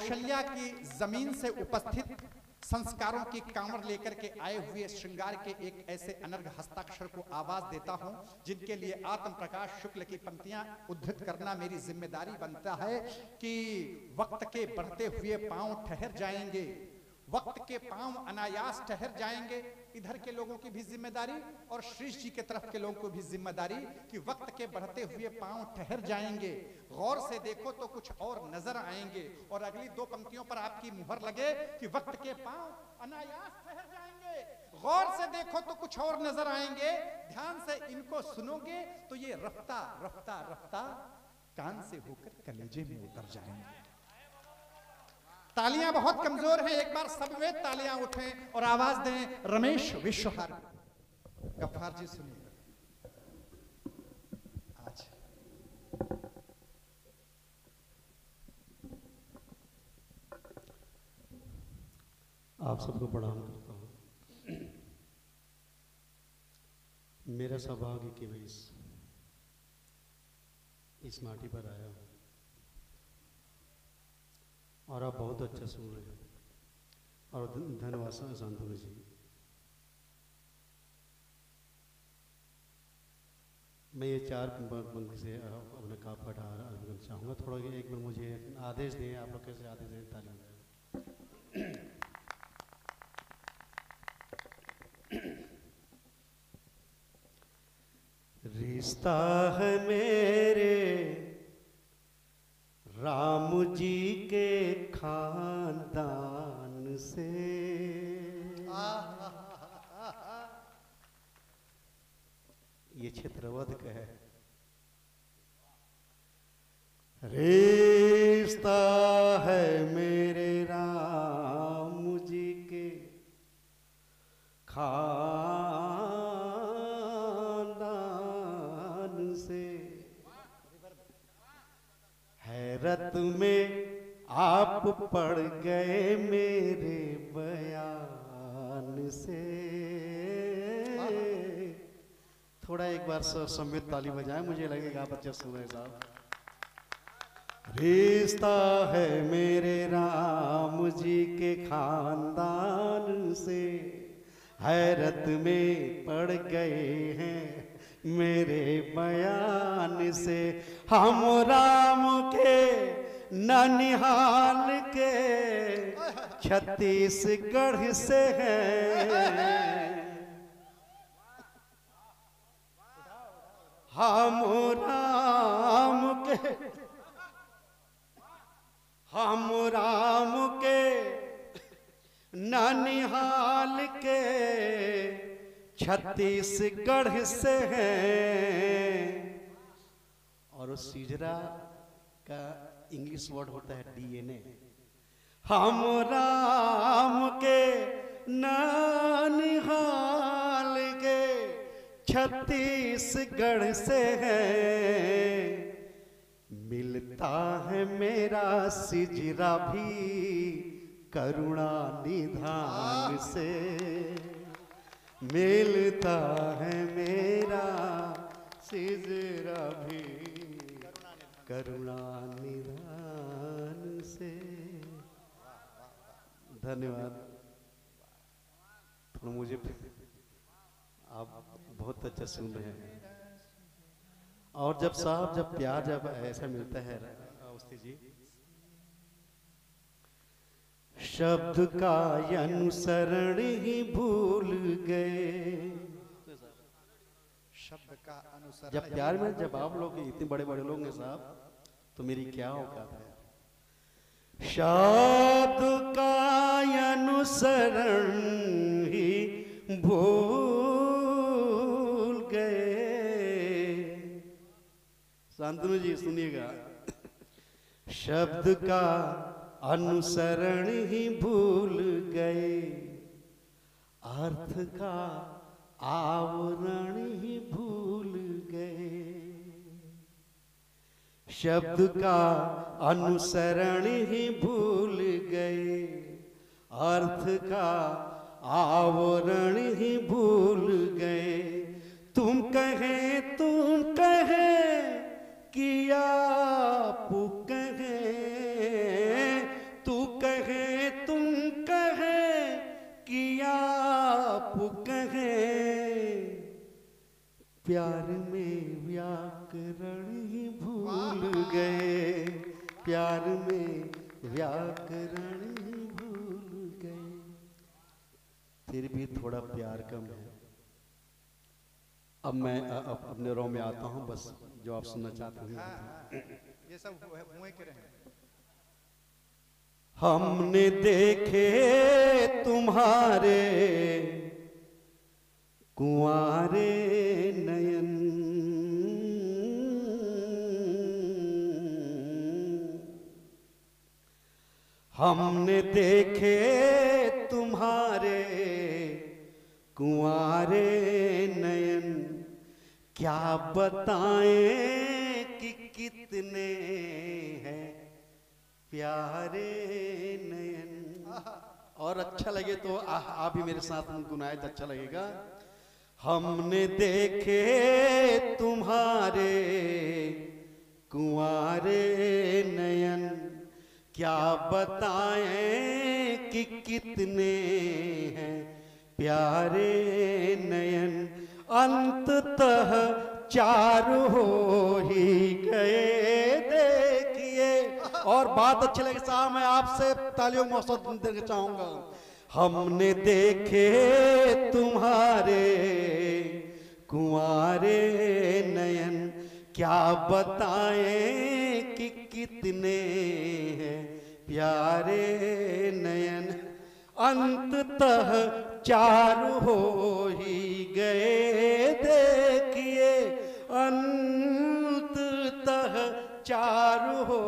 कौशल्या की जमीन से उपस्थित संस्कारों की कांवर लेकर के आए हुए श्रृंगार के एक ऐसे अनर्घ हस्ताक्षर को आवाज देता हूं जिनके लिए आत्म प्रकाश शुक्ल की पंक्तियां उद्धृत करना मेरी जिम्मेदारी बनता है कि वक्त के बढ़ते हुए पांव ठहर जाएंगे, वक्त के पांव अनायास ठहर जाएंगे। इधर के लोगों की भी जिम्मेदारी और श्रीश जी के तरफ के लोगों को भी जिम्मेदारी कि वक्त के बढ़ते हुए पांव ठहर जाएंगे। गौर से देखो तो कुछ और नजर आएंगे। और अगली दो पंक्तियों पर आपकी मुहर लगे कि वक्त के पांव अनायास ठहर जाएंगे, गौर से देखो तो कुछ और नजर आएंगे। ध्यान से इनको सुनोगे तो ये रफ्ता रफ्ता रफ्ता कान से होकर कलेजे में उतर जाएंगे। तालियां बहुत कमजोर हैं, एक बार सब में तालियां उठें और आवाज दें रमेश विश्वहार। गफ्फार जी सुनिए आज आप सबको प्रणाम करता हूँ। मेरा सौभाग्य कि मैं इस माटी पर आया हूँ और आप बहुत अच्छा सुन रहे हैं और धन्यवाद शांतनु जी। मैं ये चार पंक्ति से अपने काम पर आरम्भ करना चाहूँगा। थोड़ा एक बार मुझे आदेश दें, आप लोग कैसे आदेश दें तालियां दें। रिश्ता है मेरे राम जी के खानदान से, ये क्षेत्रवध का है। रिश्ता है मेरे राम जी के खानदान से, हैरत में आप पड़ गए मेरे बयान से। थोड़ा एक बार समेत ताली बजाएं, मुझे लगेगा आप अच्छे सुन रहे साहब। रिश्ता है मेरे राम जी के खानदान से, हैरत में पड़ गए हैं मेरे बयान से। हम राम के ननिहाल के छत्तीसगढ़ से हैं। हम राम के ननिहाल के छत्तीसगढ़ से हैं। और सीजरा का इंग्लिश वर्ड होता है DNA। हम राम के ननिहाल के छत्तीसगढ़ से हैं। मिलता है मेरा सिजरा भी करुणा निधान से, मिलता है मेरा सिजरा भी करुणा निधान से। धन्यवाद। थोड़ा मुझे आप बहुत अच्छा सुन रहे हैं। और जब साहब जब प्यार जब ऐसा मिलता है अवस्थी जी, शब्द का अनुसरण ही भूल गए। शब्द का अनुसरण जब प्यार में जब आप लोग इतने बड़े बड़े लोग हैं साहब, तो मेरी क्या औकात है। शब्द का अनुसरण ही भूल गए। शांतनु जी सुनिएगा। शब्द का अनुसरण ही भूल गए, अर्थ का आवरण ही भूल गए। शब्द का अनुसरण ही भूल गए, अर्थ का आवरण ही भूल गए। तुम कहे कि आप कहे, तू प्यार में व्याकरण ही भूल गए, प्यार में व्याकरण ही भूल गए। फिर भी थोड़ा प्यार कम है। अब मैं अपने रो में आता हूँ, बस जो आप सुनना चाहते हैं। ये सब मुँह के रहे। हमने देखे तुम्हारे कुंवारे नयन, हमने देखे तुम्हारे कुंवारे नयन, क्या बताएं कि कितने हैं प्यारे नयन। और अच्छा लगे तो आप भी मेरे साथ गुनगुनाए तो अच्छा लगेगा। हमने देखे तुम्हारे कुंवारे नयन, क्या बताएं कि कितने हैं प्यारे नयन, अंततः चार हो ही गए देखिए। और बात अच्छी लगी साहब, मैं आपसे तालियों में मौसम देना चाहूंगा। हमने देखे तुम्हारे कुंवारे नयन, क्या बताएं कि कितने हैं प्यारे नयन, अंततः चार हो ही गए देखिए, अंततः चार हो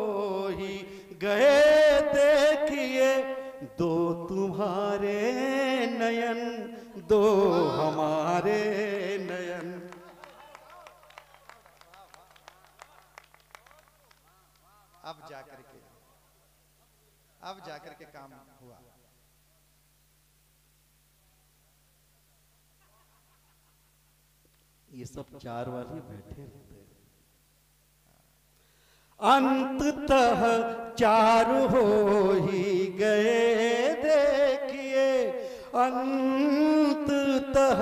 ही गए देखिए। दो तुम्हारे नयन, दो हमारे नयन। अब जाकर के काम हुआ। ये सब चार बार ही बैठे रहते हैं। अंततः चार हो ही गए देखिए, अंततः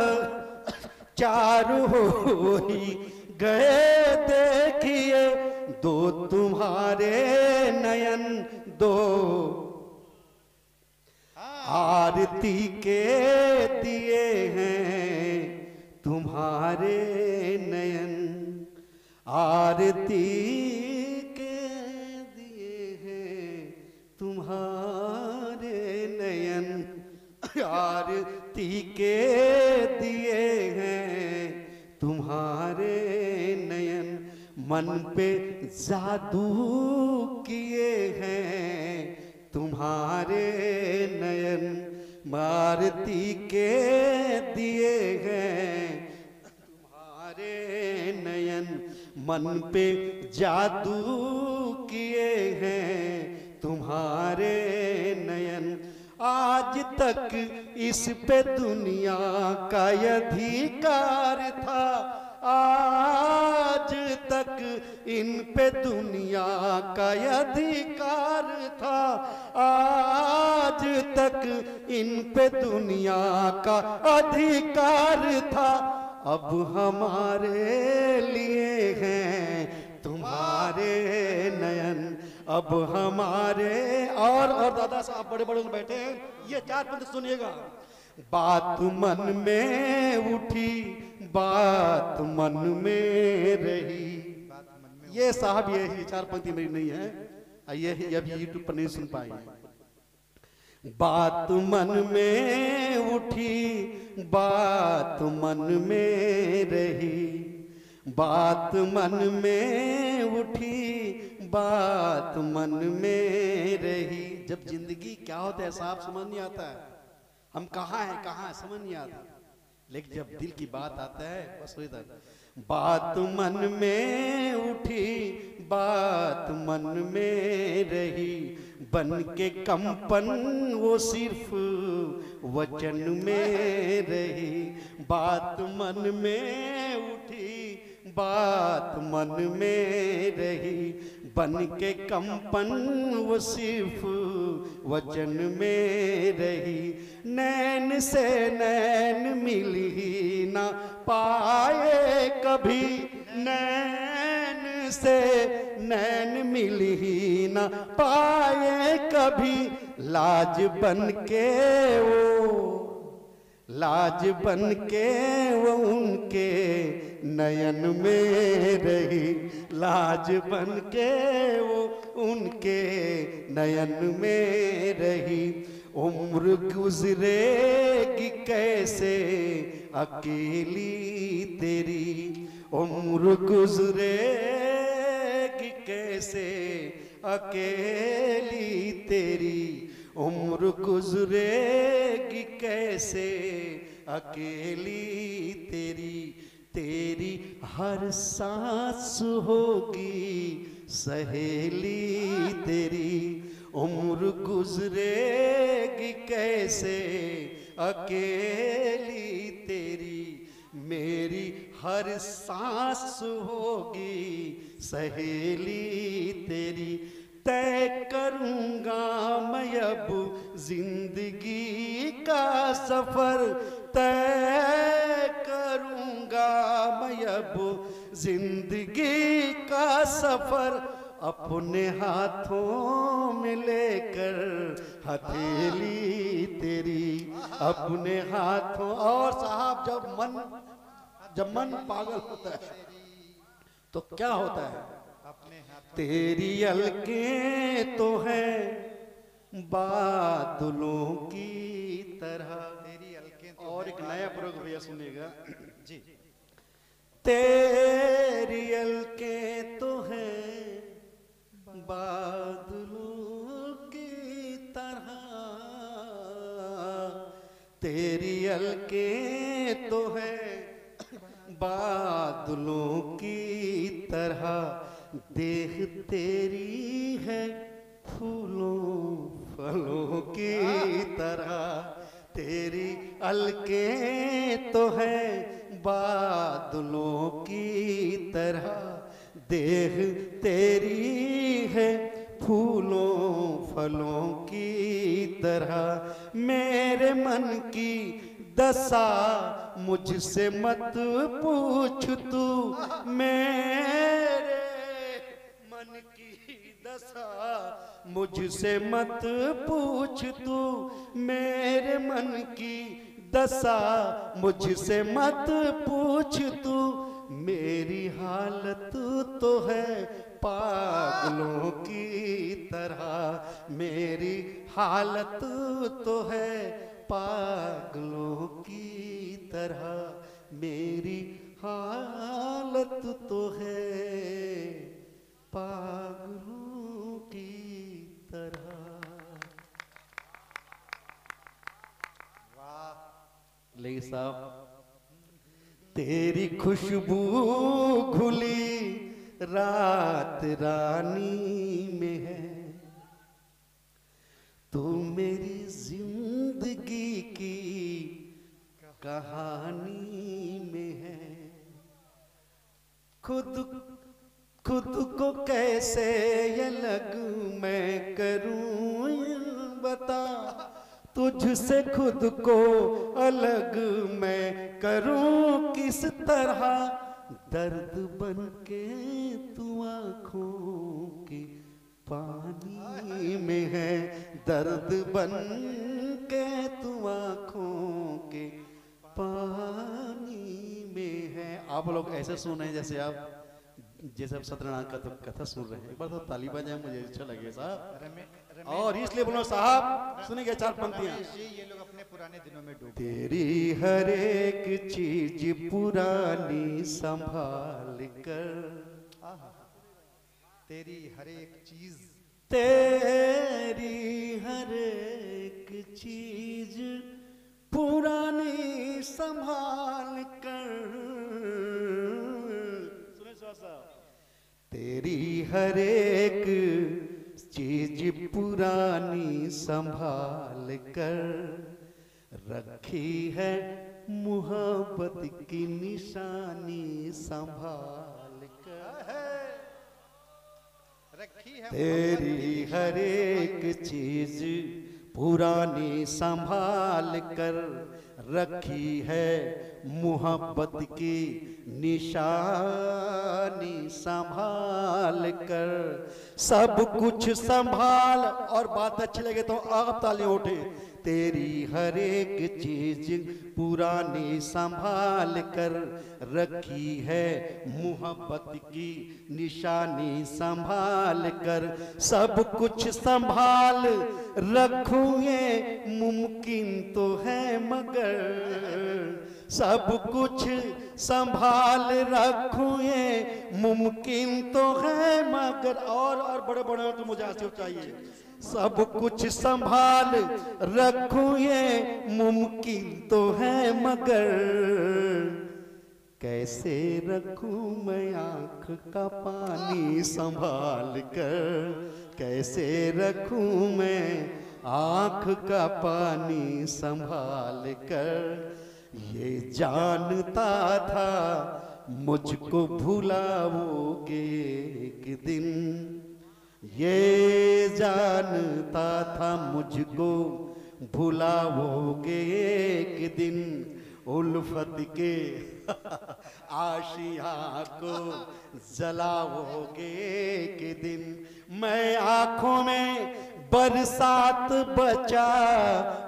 चार हो ही गए देखिए। दो तुम्हारे नयन, दो आरती के दिए हैं तुम्हारे नयन, आरती के दिए हैं तुम्हारे नयन, आरती के दिए हैं तुम्हारे नयन। मन पे जादू किए हैं तुम्हारे नयन, आरती के दिए हैं तुम्हारे नयन। मन पे जादू किए हैं तुम्हारे नयन। आज तक इस पे दुनिया का अधिकार था, आज तक इन पे दुनिया का अधिकार था, आज तक इन पे दुनिया का अधिकार था। अब हमारे लिए हैं तुम्हारे नयन, अब हमारे। और दादा साहब बड़े बड़े बैठे हैं, ये चार पंक्ति सुनिएगा। बात मन में उठी, बात मन में रही। ये साहब ये चार पंक्ति मेरी नहीं है, ये अभी यूट्यूब पर नहीं सुन पाई। बात मन में उठी, बात मन में रही, बात मन में उठी, बात मन में रही। जब जिंदगी क्या होता है साहब समझ नहीं आता है, हम कहाँ हैं समझ नहीं आता, लेकिन जब दिल की बात आता है बस वही था। बात मन में उठी, बात मन में रही, बन के कंपन वो सिर्फ वचन में रही। बात मन में उठी, बात मन में रही, बन के कंपन वो सिर्फ वचन में रही। नैन से नैन मिल ही ना पाए कभी, नैन से नैन मिल ही ना पाए कभी। लाज बन के वो, लाज बन के वो उनके नयन में रही। लाज बन के वो उनके नयन में रही। उम्र गुजरेगी कैसे अकेली तेरी, उम्र गुजरेगी कैसे अकेली तेरी। उम्र गुजरेगी कैसे अकेली तेरी। तेरी हर सांस होगी सहेली तेरी। उम्र गुजरेगी कैसे अकेली तेरी। मेरी हर सांस होगी सहेली तेरी। तय करूँगा मैं अब जिंदगी का सफर, तय करूँगा मैं अब जिंदगी का सफर। अपने हाथों में लेकर हथेली तेरी, अपने हाथों। और साहब जब मन पागल होता है तो क्या होता है? तेरी अलकें तो हैं बादलों की तरह। तेरी अलकें तो और एक नया प्रयोग भैया सुनिएगा जी। तेरी अलकें तो हैं बादलों की तरह। तेरी अलकें तो हैं बादलों की तरह। देह तेरी है फूलों फलों की तरह। तेरी अलकें तो हैं बादलों की तरह। देह तेरी है फूलों फलों की तरह। मेरे मन की दशा मुझसे मत पूछ तू, मेरे मन की दशा मुझसे मत पूछ तू। मेरे मन की दशा मुझसे मत पूछ तू। मेरी हालत तो है पागलों की तरह। मेरी हालत तो है पागलों की तरह। मेरी हालत तो है पागलों की तरह। ले साहब, तेरी खुशबू घुली रात रानी में है। तू मेरी जिंदगी की कहानी में है। खुद को कैसे ये लग मैं करूं बता। तुझसे खुद को अलग मैं करूं किस तरह। दर्द बन के तू आँखों के पानी में है। दर्द बन के तू आँखों के पानी में है। आप लोग ऐसे सुन रहे हैं जैसे आप सत्यनारायण का कथा सुन रहे हैं। एक बार तो ताली बजाएं, मुझे अच्छा लगे साहब। और इसलिए बोलो साहब, सुनिए चार पंक्तियां। ये लोग अपने पुराने दिनों में डूबे। तेरी हर एक चीज पुरानी संभाल कर। तेरी हर एक चीज, तेरी हर एक चीज पुरानी संभाल कर। तेरी हर एक चीज पुरानी संभाल कर रखी है। मोहब्बत की निशानी संभाल कर रखी है तेरी हर एक चीज पुरानी संभाल कर रखी है, मोहब्बत की निशानी संभाल कर, सब कुछ संभाल। और बात अच्छी लगे तो आप तालियां उठे। तेरी हर एक चीज पुरानी संभाल कर रखी है, मोहब्बत की निशानी संभाल कर, सब कुछ संभाल रखूंगे मुमकिन तो है मगर, सब कुछ संभाल रखूंगे मुमकिन तो है मगर। और बड़े बड़े तो मुझे आंसू चाहिए। सब कुछ संभाल रखूंगे मुमकिन तो है मगर, कैसे रखूं मैं आंख का पानी संभाल कर, कैसे रखूं मैं आंख का पानी संभाल कर। ये जानता था मुझको भुलाओगे एक दिन, ये जानता था मुझको भुलाओगे एक दिन, उल्फत के आशिया को जलाओगे एक दिन। मैं आंखों में बरसात बचा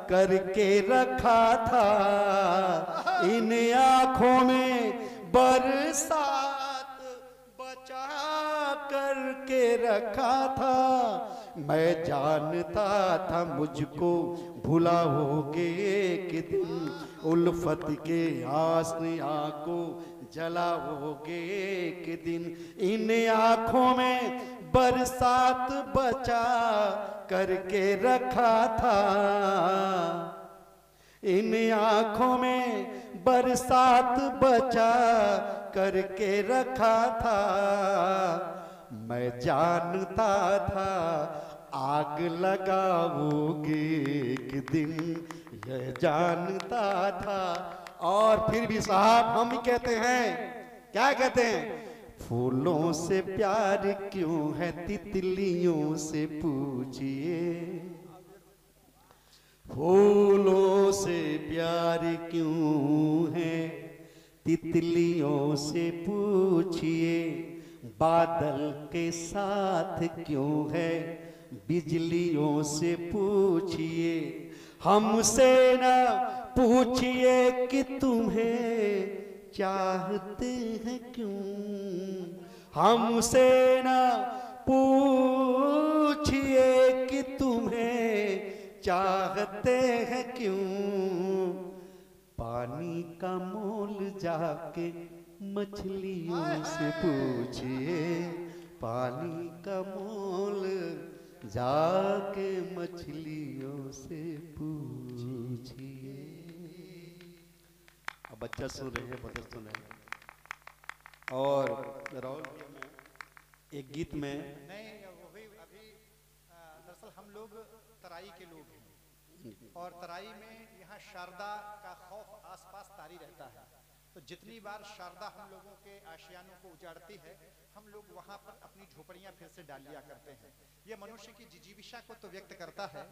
करके रखा था, इन आंखों में बरसात बचा करके रखा था। मैं जानता था मुझको भुलाओगे एक दिन, उल्फत के आसिया को जलाओगे एक दिन। इन आंखों में बरसात बचा करके रखा था, इन आंखों में बरसात बचा करके रखा था। मैं जानता था आग लगाओगे एक दिन, यह जानता था। और फिर भी साहब हम कहते हैं, क्या कहते हैं? फूलों से प्यार क्यों है तितलियों से पूछिए, फूलों से प्यार क्यों है तितलियों से पूछिए, बादल के साथ क्यों है बिजलियों से पूछिए। हमसे न पूछिए कि तुम्हें चाहते हैं क्यों, हमसे न पूछिए कि तुम्हें चाहते हैं क्यों। पानी का मोल जाके मछलियों से पूछिए, पानी का मोल जाके मछलियों से पूछिए। अब बच्चा सुन रहे हैं, बदल सुन रहे हैं। और राहुल एक गीत में नहीं, वही अभी दरअसल हम लोग तराई के लोग हैं और तराई में यहाँ शारदा का खौफ आसपास तारी रहता है। तो जितनी बार शारदा हम लोगों के आशियानों को उजाड़ती है, हम लोग वहाँ पर अपनी झोपड़ियाँ फिर से डाल लिया करते हैं। ये मनुष्य की जिजीविषा को तो व्यक्त करता है,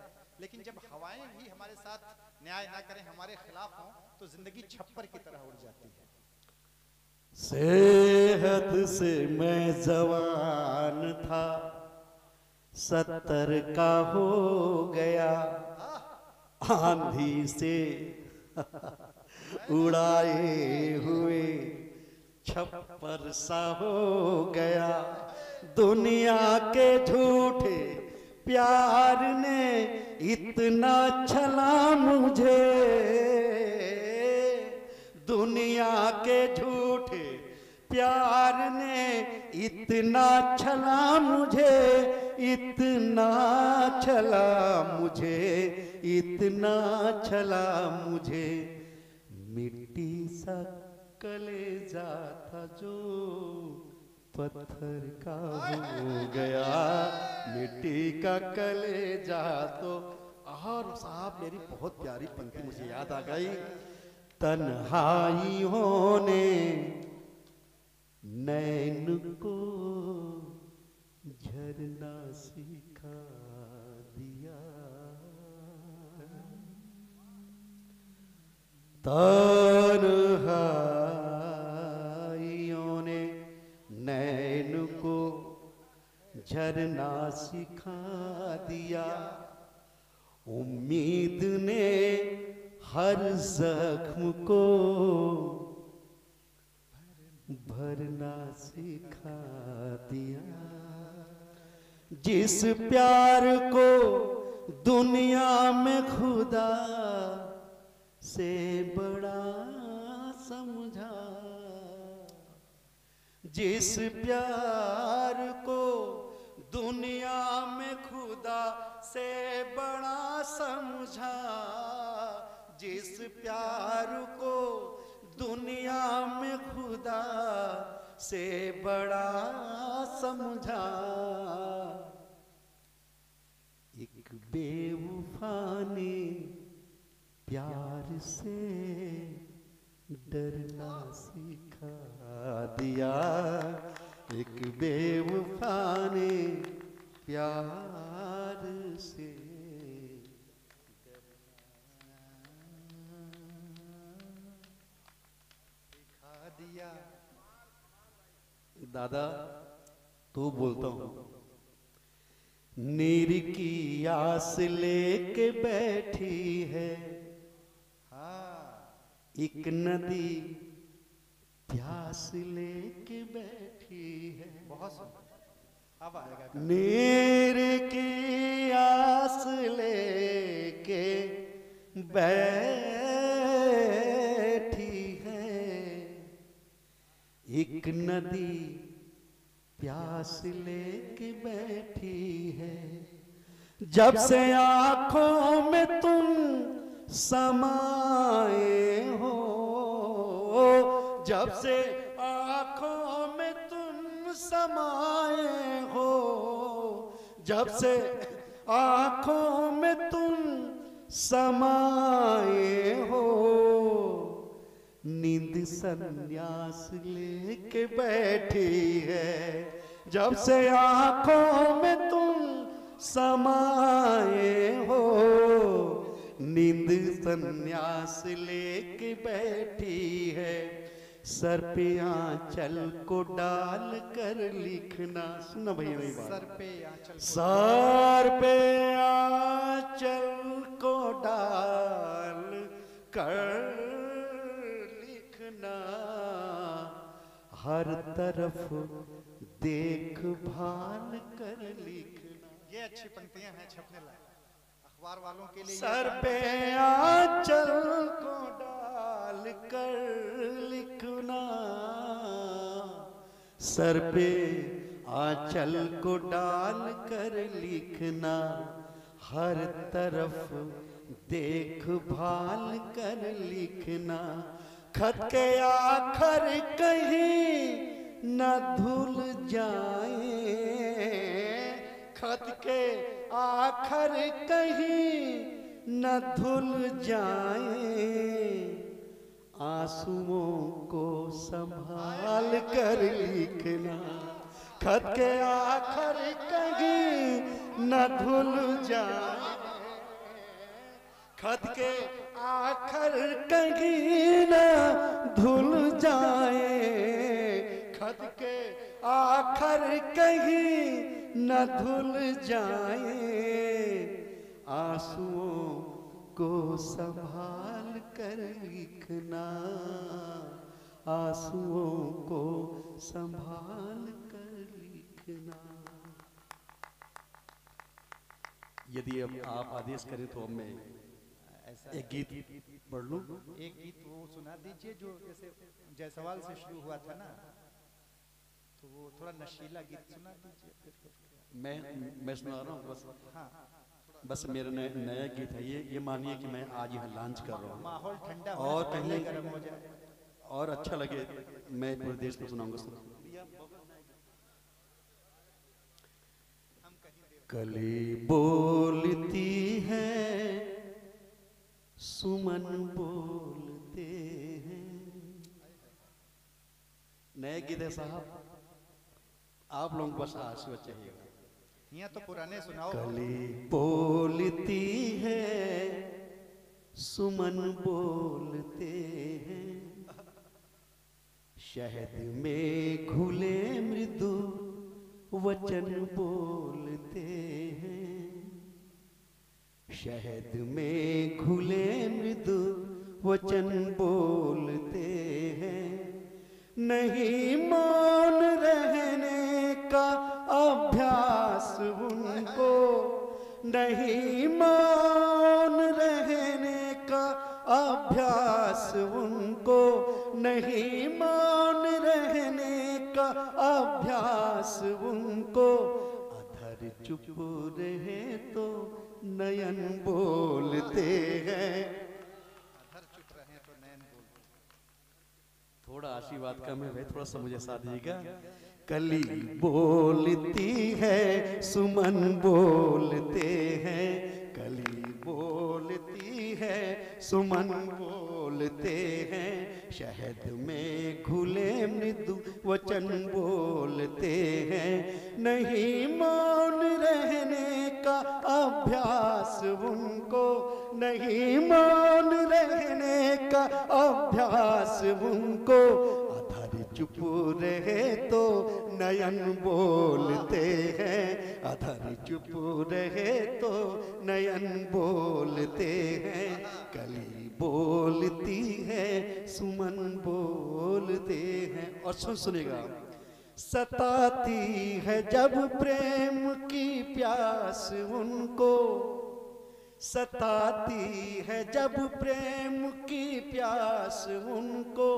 लेकिन जब हवाएं भी हमारे साथ न्याय ना करें, हमारे खिलाफ हों, तो जिंदगी छप्पर की तरह उड़ जाती है। सेहत से मैं जवान था, 70 का हो गया, आंधी से उड़ाए हुए छप्पर सा हो गया। दुनिया के झूठे प्यार ने इतना छला मुझे, दुनिया के झूठे प्यार ने इतना छला मुझे, इतना छला मुझे, इतना छला मुझे। मिट्टी सा कलेजा था जो पत्थर का हो गया, मिट्टी का कलेजा तो। और साहब मेरी बहुत प्यारी पंक्ति मुझे याद आ गई। तन्हाइयों ने नैन को झरना सिखा दिया, तन्हाइयों ने नैन को झरना सिखा दिया, उम्मीद ने हर जख्म को भरना सिखा दिया। जिस प्यार को दुनिया में खुदा से बड़ा समझा, जिस प्यार को दुनिया में खुदा से बड़ा समझा, जिस प्यार को दुनिया में खुदा से बड़ा समझा, एक बेवफा ने प्यार से डरना सिखा दिया, एक बेवफा ने प्यार से सिखा दिया। दादा तो बोलता हूँ, नीर की आस लेके बैठी है एक नदी, प्यास लेके बैठी है। बहुत सुंदर, अब आएगा। नीर की आस लेके बैठी है एक नदी, प्यास लेके बैठी है। जब से आंखों में तुम समाए हो, जब से आंखों में तुम समाए हो, जब से आंखों में तुम समाए हो, नींद सन्यास लेके बैठी है। जब से आंखों में तुम समाए हो, नींद सन्यास लेके बैठी है। सर पे आंचल को डाल कर लिखना, सुना भैया मेरी बात। सर पे आंचल, सर पे आंचल को डाल कर लिखना, हर तरफ देखभाल कर लिखना। ये अच्छी पंक्तियां हैं, छपने लायक, अखबार वालों के लिए। सर पे आंचल को डाल कर लिखना, सर पे आंचल को डाल कर लिखना, हर तरफ देखभाल कर लिखना। खत के आखर कहीं न धुल जाए, खत के आखर कहीं न धुल जाए, आंसुओं को संभाल कर लिखना। खत के आखर कहीं न धुल जाए, खत के आखर कहीं न धुल जाए, खत के आखर कहीं न धुल जाए, आंसुओं को संभाल कर लिखना, आंसुओं को संभाल कर लिखना। यदि अब आप आदेश करें तो अब मैं एक गीत पढ़ लूं। एक गीत वो सुना दीजिए जो जैसे जायसवाल से शुरू हुआ था ना, तो वो थोड़ा नशीला गीत सुना दीजिए। मैं सुना रहा हूँ बस। हाँ, बस मेरा नया गीत है ये मानिए कि मैं आज यह लॉन्च कर रहा हूँ। माहौल ठंडा और हो, कहीं गर्म हो जाए और अच्छा लगे मैं पूरे देश को सुनाऊंगा। कली बोलती है, सुमन बोलते हैं। नए गीत है साहब, आप लोगों को बस आशीर्वाद चाहिएगा। यहाँ तो पुराने सुनाओ। कली बोलती है, सुमन बोलते हैं, शहद में घुले मृदु वचन बोलते हैं, शहद में घुले मृदु वचन बोलते हैं। नहीं मौन रहने का अभ्यास उनको, नहीं मौन रहने का अभ्यास उनको, नहीं मौन रहने का अभ्यास उनको। अधर चुप रहे तो नयन बोलते हैं, अधर चुप रहे तो नयन बोलते। थोड़ा आशीर्वाद कम है भाई, थोड़ा सा मुझे साथ दीजिएगा। कली बोलती है, सुमन बोलते हैं, कली बोलती है, सुमन बोलते हैं, शहद में घुले मृदु वचन बोलते हैं। नहीं मौन रहने का अभ्यास उनको, नहीं मौन रहने का अभ्यास उनको। अधर चुप रहे तो नयन बोलते हैं, अधर चुप रहे तो नयन बोलते हैं। कली बोलती है, सुमन बोलते हैं। और सुनिएगा। सताती है जब प्रेम की प्यास उनको, सताती है जब प्रेम की प्यास उनको।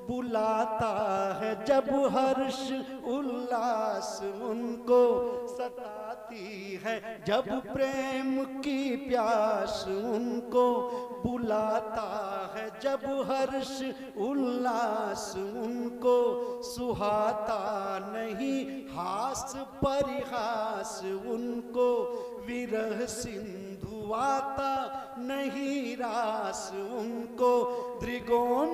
बुलाता है जब हर्ष उल्लास उनको, सताती है जब प्रेम की प्यास उनको। बुलाता है जब हर्ष उल्लास उनको। सुहाता नहीं हास परिहास उनको। विरह सिंधु आता नहीं रास उनको। दृगों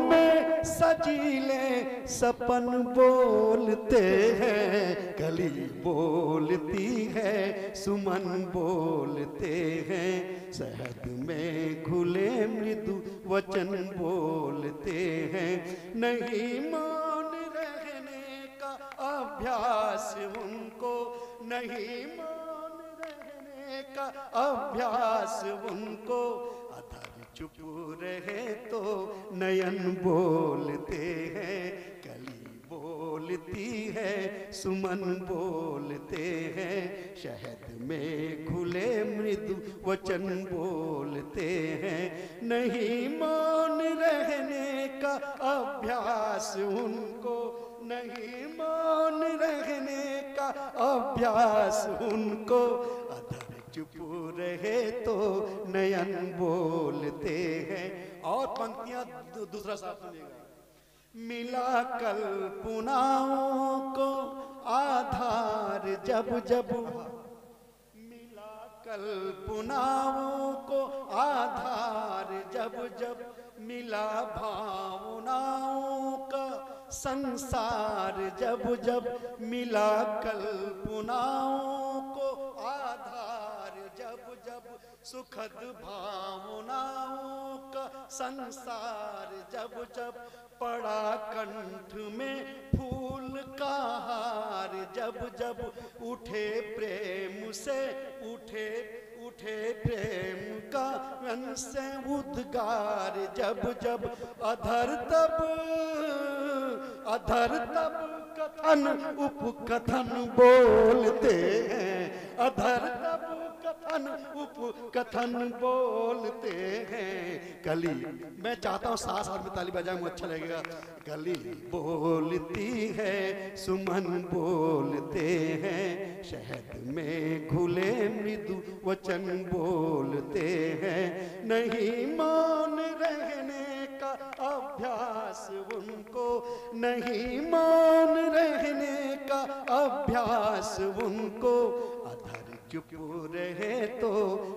में सजीले सपन बोलते हैं। कली बोलती है, सुमन बोलते हैं, शहद में घुले मृदु वचन बोलते हैं। नहीं मौन रहने का अभ्यास उनको, नहीं मौन रहने का अभ्यास उनको। अधर चुप रहे तो नयन बोलते हैं। कली बोलती है, सुमन बोलते हैं, शहद में घुले मृदु वचन बोलते हैं। नहीं मौन रहने का अभ्यास उनको, नहीं मौन रहने का अभ्यास उनको। अधर चुप रहे तो नयन बोलते हैं। और पंक्तियां दूसरा साथ सुनिएगा। मिला कल्पनाओं को आधार जब जब, मिला कल्पनाओं को आधार जब जब। मिला भावनाओं का संसार जब जब। मिला कल्पनाओं को आधार जब जब। सुखद भावनाओं का संसार जब जब। पड़ा कंठ में फूल का हार जब जब। उठे प्रेम से उठे प्रेम का रन से उद्गार जब जब। अधर तब कथन उपकथन बोलते हैं। अधर तब कथन उपकथन बोलते हैं। कली, मैं चाहता हूँ सास और में ताली बजाऊं, अच्छा लगेगा। कली बोलती है, सुमन बोलते हैं, शहद में घुले मृदु वचन बोलते हैं। नहीं मौन रहने का अभ्यास उनको, नहीं मौन रहने का अभ्यास उनको। अधर चुप रहे तो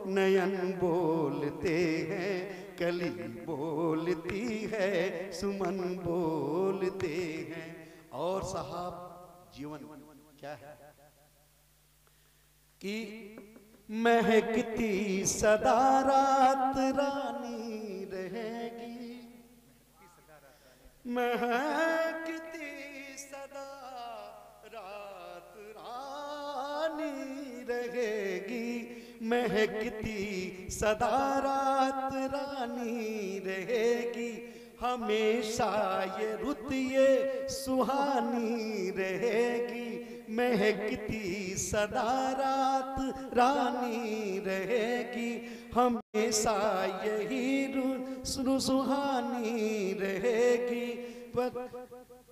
नयन बोलते हैं। कली बोलती है, सुमन बोलते हैं। और साहब जीवन क्या है कि महकती सदा रात रानी रहेगी, महकती सदा रात रानी रहेगी, महकती सदा रात रानी रहेगी, हमेशा ये रुत ये सुहानी रहेगी, महकती सदा रात रानी रहेगी, हमेशा यही रुत सुहानी रहेगी,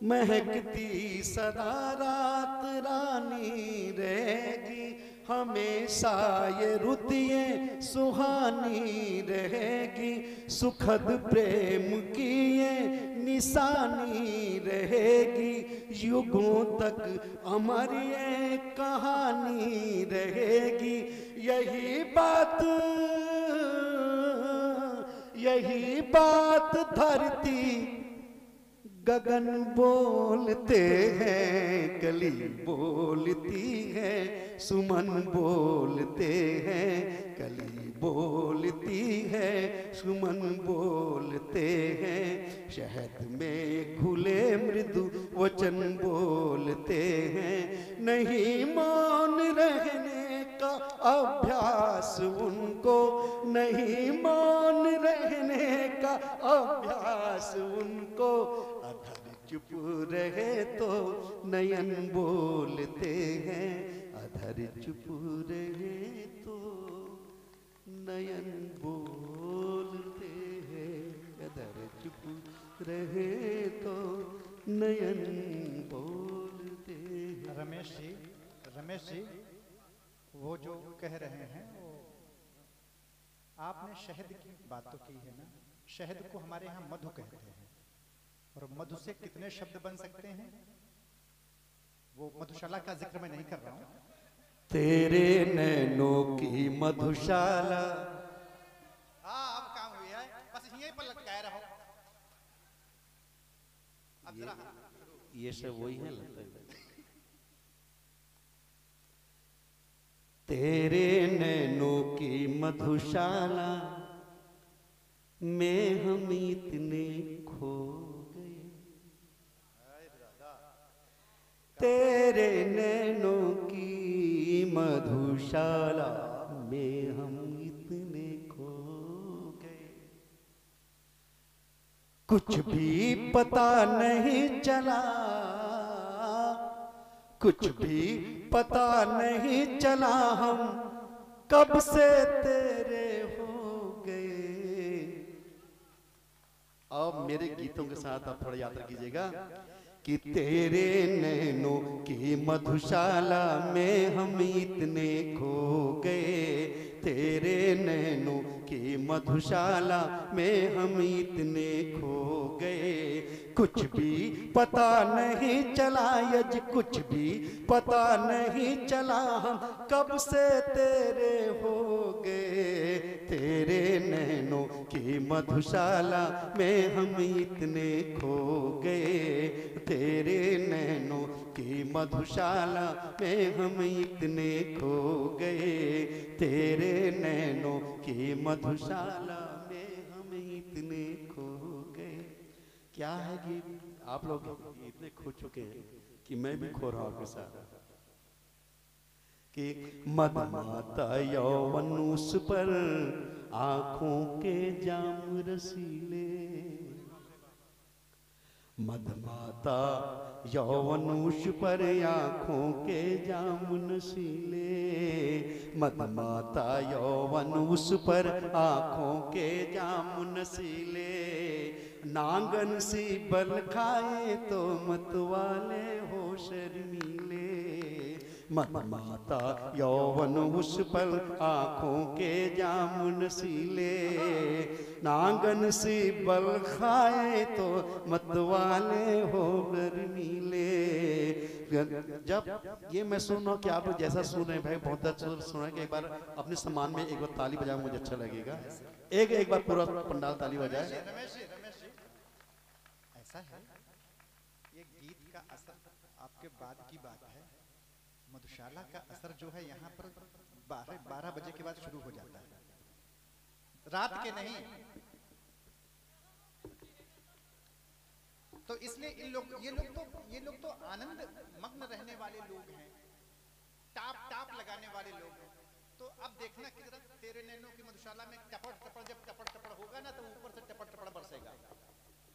महकती सदा रात रानी रहेगी, हमेशा ये रुत ये सुहानी रहेगी, सुखद प्रेम की ये निशानी रहेगी, युगों तक अमर ये कहानी रहेगी, यही बात धरती गगन बोलते हैं, कली बोलती है, सुमन बोलते हैं, कली बोलती है, सुमन बोलते हैं, शहद में घुले मृदु वचन बोलते हैं, नहीं मौन रहने का अभ्यास उनको, नहीं मौन रहने का अभ्यास उनको, अधर चुप रहे तो नयन बोलते हैं, अधर चुप रहे तो नयन बोलते हैं, अधर चुप रहे तो नयन बोलते हैं। रमेश जी वो जो कह रहे हैं वो आपने शहद की बात तो की है ना, शहद को हमारे यहाँ मधु कहते हैं, और मधु से कितने शब्द बन सकते हैं, वो मधुशाला का जिक्र मैं नहीं कर रहा हूं। तेरे नैनों की मधुशाला, अब काम हुई है, बस यहीं पर लटकाए रहो। अब जरा ये सब वही है लगता है। तेरे नैनों की मधुशाला में हम इतने खो गए, तेरे नैनों की मधुशाला में हम इतने खो गए, कुछ भी पता नहीं चला, कुछ भी पता नहीं चला, हम कब से तेरे हो गए। अब मेरे गीतों के साथ आप थोड़ा यात्रा कीजिएगा कि तेरे नैनों की मधुशाला में हम इतने खो गए, तेरे नैनों की मधुशाला में हम इतने खो गए, कुछ भी पता नहीं चला, यज कुछ भी पता नहीं चला, हम कब से तेरे हो गए, तेरे नैनों की मधुशाला में हम इतने खो गए, तेरे नैनों की मधुशाला में हम इतने खो गए, तेरे नैनों की मधुशाला में हम इतने खो गए। क्या है कि आप लोग इतने खो चुके हैं कि मैं भी खो रहा हूं आपके साथ, कि मदमाता यौवन उस पर आंखों के जाम रसीले, मदमाता यौवन उस पर आंखों के जाम नशीले, मदमाता यौवन उस पर आंखों के जाम नशीले, नांगन सी बल खाए तो मतवाले हो शर्मीले, मदमाता यौवन उस पर आंखों के जाम नशीले, नांगन सी बल खाए तो मतवाले हो शर्मीले। जब ये मैं सुन रहा हूँ कि आप जैसा सुन रहे हैं भाई, बहुत अच्छा सुन रहे हैं, कि एक बार अपने सम्मान में एक बार ताली बजाए, मुझे अच्छा लगेगा। एक बार पूरा पंडाल ताली बजाए। ऐसा है, ये गीत का असर आपके बाद की बात है, मधुशाला का असर जो है यहाँ पर 12 बजे के बाद शुरू हो जाता है, रात के नहीं। तो इसलिए ये लोग तो आनंद मग्न रहने वाले लोग हैं, टाप लगाने वाले लोग हैं। तो अब देखना कि जरा तेरे नैनों की मधुशाला में टपड़ जब टपड़ होगा ना, तो ऊपर से टपड़ बरसेगा।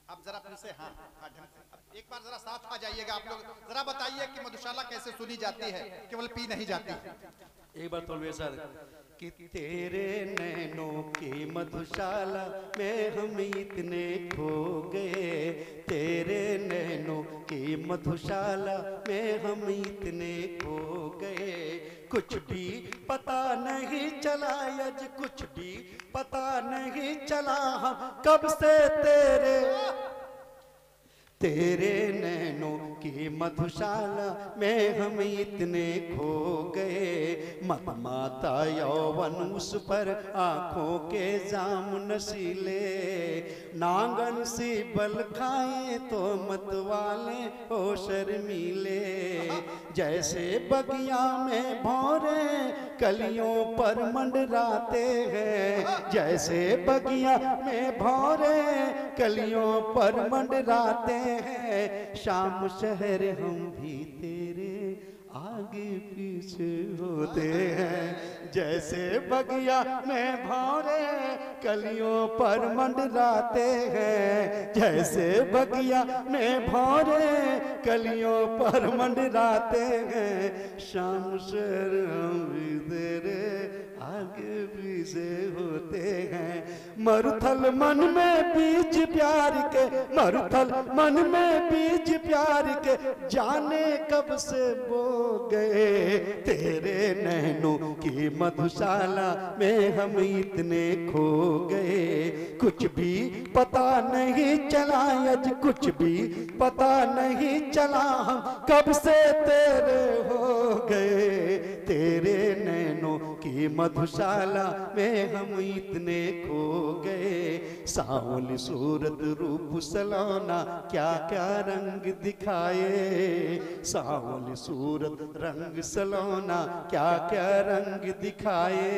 अब जरा फिर से हाँ ढंग से अब एक बार जरा साथ आ जाइएगा आप लोग, जरा बताइए कि मधुशाला कैसे सुनी जाती है, केवल पी नहीं जाती। एक बार तो सर कि तेरे नैनों की मधुशाला में हम इतने खो गए, तेरे नैनों की मधुशाला में हम इतने खो गए, कुछ भी पता नहीं चला आज, कुछ भी पता नहीं चला हम कब से तेरे नैनों की मधुशाला में हम इतने खो गए, मतमाता यौवन उस पर आंखों के जाम नशीले, नांगन सी बल खाए तो मतवाले हो शर्मीले, जैसे बगिया में भौरे कलियों पर मंडराते हैं, जैसे बगिया में भौरे कलियों पर मंडराते हैं, शाम शहर हम भी तेरे आगे पीछे होते हैं, जैसे बगिया में भौरे कलियों पर मंडराते हैं, जैसे बगिया में भौरे कलियों पर मंडराते हैं, शाम शहर हम भी तेरे आगे पीछे होते हैं, मरुथल मन में बीज प्यार के, मरुथल मन में बीज प्यार के, जाने कब से बो गए, तेरे नैनों की मधुशाला में हम इतने खो गए, कुछ भी पता नहीं चला आज, कुछ भी पता नहीं चला हम कब से तेरे हो गए, तेरे नैनों की मधुशाला में हम इतने खो गए, सांवली सूरत रूप सलोना क्या क्या रंग दिखाए, सांवली सूरत रंग सलोना क्या क्या रंग दिखाए,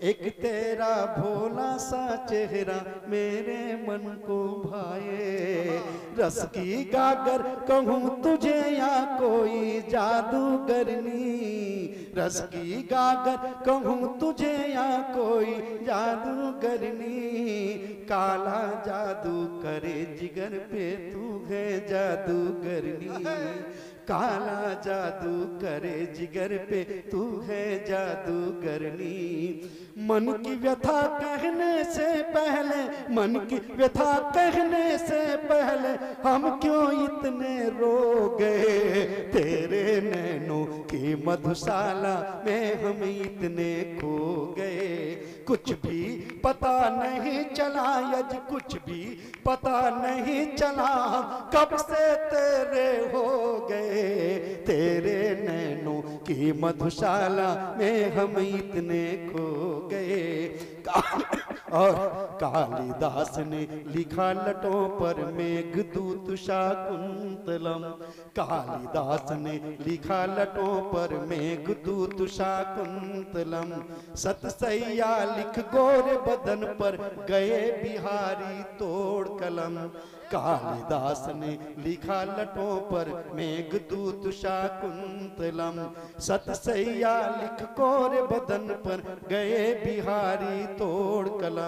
एक तेरा भोला सा चेहरा मेरे मन को भाए, रस की गागर कहूँ तुझे या कोई जादूगरनी, रस की गागर कहूँ तुझे या कोई जादूगरनी, काला जादू करे जिगर पे तू है जादूगरनी, काला जादू करे जिगर पे तू है जादूगरनी, मन की व्यथा कहने से पहले, मन की व्यथा कहने से पहले हम क्यों इतने रो गए, तेरे नैनों की मधुशाला में हम इतने खो गए, कुछ भी पता नहीं चला आज, कुछ भी पता नहीं चला कब से तेरे हो गए, तेरे नैनों की मधुशाला में हम इतने खो गए। और कालिदास ने लिखा लटों पर मेघदूत शाकुंतलम, कालिदास ने लिखा लटों पर मेघदूत शाकुंतलम, सतसैया लिख गोरे बदन पर गए बिहारी तोड़ कलम, कालिदास ने लिखा लटों पर मेघदूत शाकुंतलम, सतसैया लिख गोरे बदन पर गए बिहारी तोड़ कलम,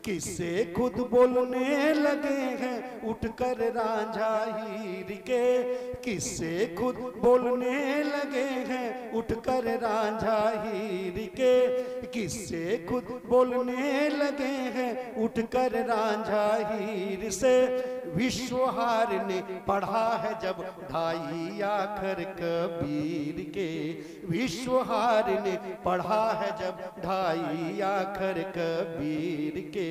किससे खुद बोलने लगे हैं उठकर रांझा हीर के, किससे खुद बोलने लगे हैं उठकर रांझा हीर के, किससे खुद बोलने लगे हैं उठकर रांझा हीर से, विश्वहार ने पढ़ा है जब ढाई आखर कबीर के, विश्वहार ने पढ़ा है जब ढाई आखर कबीर के,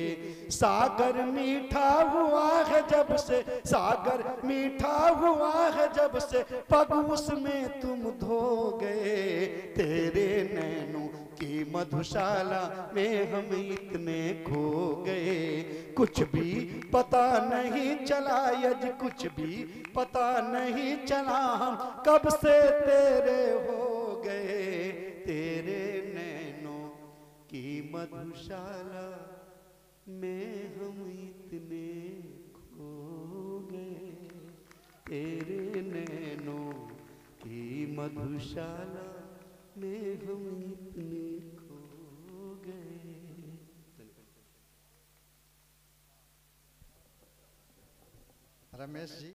सागर मीठा हुआ है जब से, सागर मीठा हुआ है जब से, पग उसमें तुम धो गए, तेरे नैनों की मधुशाला में हम इतने खो गए, कुछ भी पता नहीं चला यज, कुछ भी पता नहीं चला हम कब से तेरे हो गए। तेरे नैनों की मधुशाला में हम इतने खो गए, तेरे नैनों की मधुशाला में हम इतने खो गए। रमेश जी